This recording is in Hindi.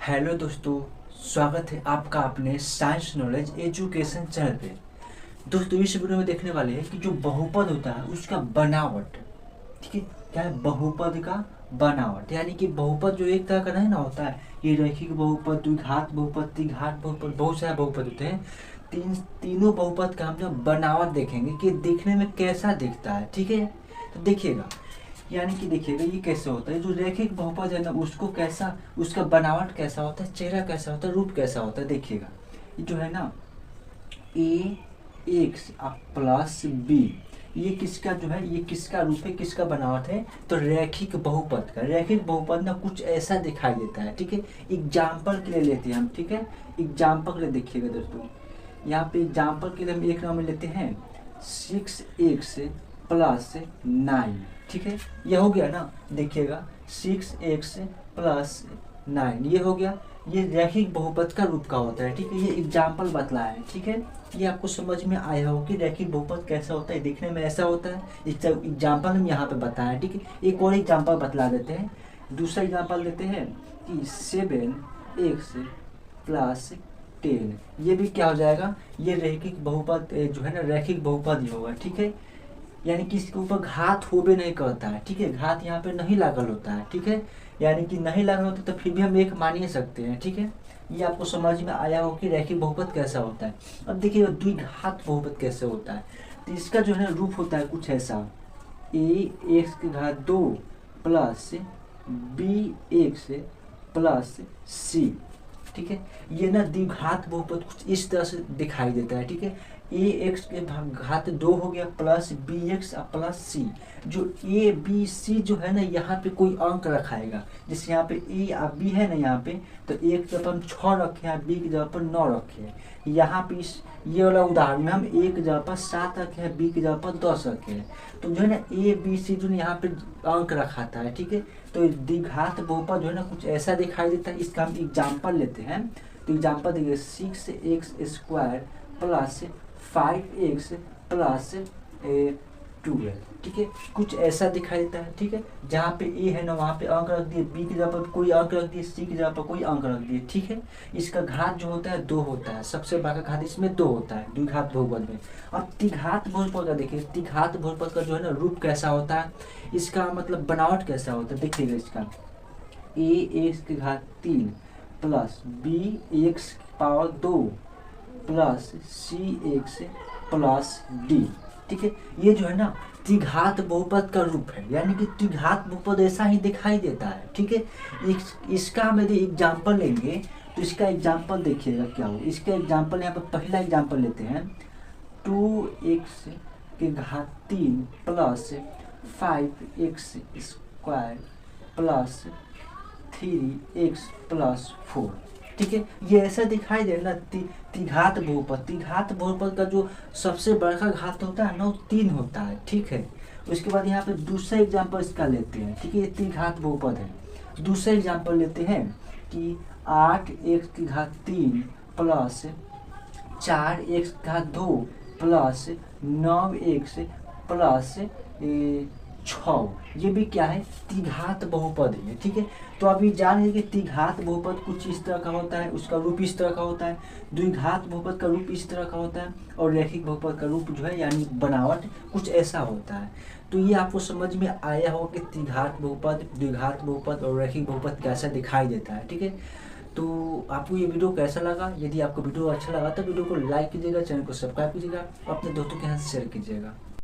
हेलो दोस्तों, स्वागत है आपका अपने साइंस नॉलेज एजुकेशन चैनल पे। दोस्तों इस वीडियो में देखने वाले हैं कि जो बहुपद होता है उसका बनावट। ठीक है, क्या है बहुपद का बनावट, यानी कि बहुपद जो एक तरह का नहीं ना होता है, ये रैखिक बहुपद, द्विघात बहुपद, त्रिघात बहुपद, बहुत सारे बहुपद होते हैं। तीनों बहुपद का हम जब बनावट देखेंगे कि देखने में कैसा दिखता है। ठीक है, तो देखिएगा, यानी कि देखिएगा ये कैसे होता है, जो रैखिक बहुपद है ना उसको कैसा, उसका बनावट कैसा होता है, चेहरा कैसा होता है, रूप कैसा होता है। देखिएगा ये जो है ना ए एक्स प्लस बी, ये किसका जो है, ये किसका रूप है, किसका बनावट है, तो रैखिक बहुपद का। रैखिक बहुपद ना कुछ ऐसा दिखाई देता है। ठीक है, एग्जाम्पल के लिए लेते हैं हम। ठीक है, एग्जाम्पल के लिए देखिएगा दोस्तों, यहाँ पे एग्जाम्पल के लिए हम एक नाम लेते हैं 6x प्लस 9। ठीक है, ये हो गया ना, देखिएगा 6x प्लस 9 ये हो गया। ये रैखिक बहुपद का रूप का होता है। ठीक है, ये एग्जाम्पल बतलाया है। ठीक है, ये आपको समझ में आया हो कि रैखिक बहुपद कैसा होता है, देखने में ऐसा होता है। इसका एग्जाम्पल हम यहाँ पे बताया। ठीक है, एक और एग्जाम्पल बतला देते हैं। दूसरा एग्जाम्पल देते हैं कि 7x प्लस 10, ये भी क्या हो जाएगा, ये रैखिक बहुपद जो है ना रैखिक बहुपद ही होगा। ठीक है, यानी कि इसके ऊपर घात हो भी नहीं करता है। ठीक है, घात यहाँ पे नहीं लागल होता है। ठीक है, यानी कि नहीं लागल होता तो फिर भी हम एक मान ही सकते हैं। ठीक है, ये आपको समझ में आया हो कि रैखिक बहुपद कैसा होता है। अब देखिए द्विघात बहुपद कैसे होता है, तो इसका जो है रूप होता है कुछ ऐसा, ए एक्स की घात 2 प्लस बी एक्स प्लस सी। ठीक है, ये ना द्विघात बहुपद कुछ इस तरह से दिखाई देता है। ठीक है, ए एक्स के घात 2 हो गया प्लस बी एक्स प्लस सी। जो ए बी सी जो है ना, यहाँ पे कोई अंक रखाएगा। जैसे यहाँ पे ए और बी है ना, यहाँ पे तो ए की जगह पर हम 6 रखे हैं, बी की जगह पर 9 रखे हैं। यहाँ पे इस ये वाला उदाहरण में हम ए की जगह पर 7 रखे हैं, बी की जगह पर 10 रखे हैं। तो जो है ना ए बी सी जो यहाँ पे अंक रखाता है। ठीक है, तो द्विघात बहुपद जो है ना कुछ ऐसा दिखाई देता है। इसका हम एग्जाम्पल लेते हैं। तो एग्जाम्पल देखिए 6x² प्लस 5x प्लस 12। ठीक है, कुछ ऐसा दिखाई देता है। ठीक है, जहाँ पे ए है ना वहाँ पे अंक रख दिए, बी की जगह पर कोई अंक रख दिए, सी की जगह पर कोई अंक रख दिए। ठीक है, इसका घात जो होता है 2 होता है, सबसे बड़ा घात इसमें 2 होता है द्विघात बहुपद में। अब त्रिघात बहुपद का देखिए, त्रिघात बहुपद का जो है ना रूप कैसा होता है, इसका मतलब बनावट कैसा होता है। देखिएगा इसका ए एक्स की घात 3 plus B X power 2 plus C X plus D. ठीक है, ये जो है ना त्रिघात बहुपद का रूप है, यानी कि त्रिघात बहुपद ऐसा ही दिखाई देता है। ठीक है, इसका हम यदि एग्जाम्पल लेंगे तो इसका एग्जाम्पल देखिएगा क्या हो। इसका एग्जाम्पल यहाँ पर पहला एग्जाम्पल लेते हैं 2x के घात 3 plus 5x² plus 3x plus 4। ठीक है, ये ऐसा दिखाई दे ना त्रिघात बहुपद। त्रिघात बहुपद का जो सबसे बड़ा घात होता है ना वो 3 होता है। ठीक है, उसके बाद यहाँ पे दूसरा एग्जाम्पल इसका लेते हैं। ठीक है, ये त्रिघात बहुपद है। दूसरा एग्जाम्पल लेते हैं कि 8x की घात 3 प्लस 4x की घात 2 प्लस 9x प्लस 6, ये भी क्या है, त्रिघात बहुपद है। ठीक है, तो अभी जान लीजिए कि त्रिघात बहुपद कुछ इस तरह का होता है, उसका रूप इस तरह का होता है। द्विघात बहुपद का रूप इस तरह का होता है, और रैखिक बहुपद का रूप जो है यानी बनावट कुछ ऐसा होता है। तो ये आपको समझ में आया हो कि त्रिघात बहुपद, द्विघात बहुपद और रैखिक बहुपद कैसा दिखाई देता है। ठीक है, तो आपको ये वीडियो कैसा लगा, यदि आपको वीडियो अच्छा लगा तो वीडियो को लाइक कीजिएगा, चैनल को सब्सक्राइब कीजिएगा, अपने दोस्तों के साथ शेयर कीजिएगा।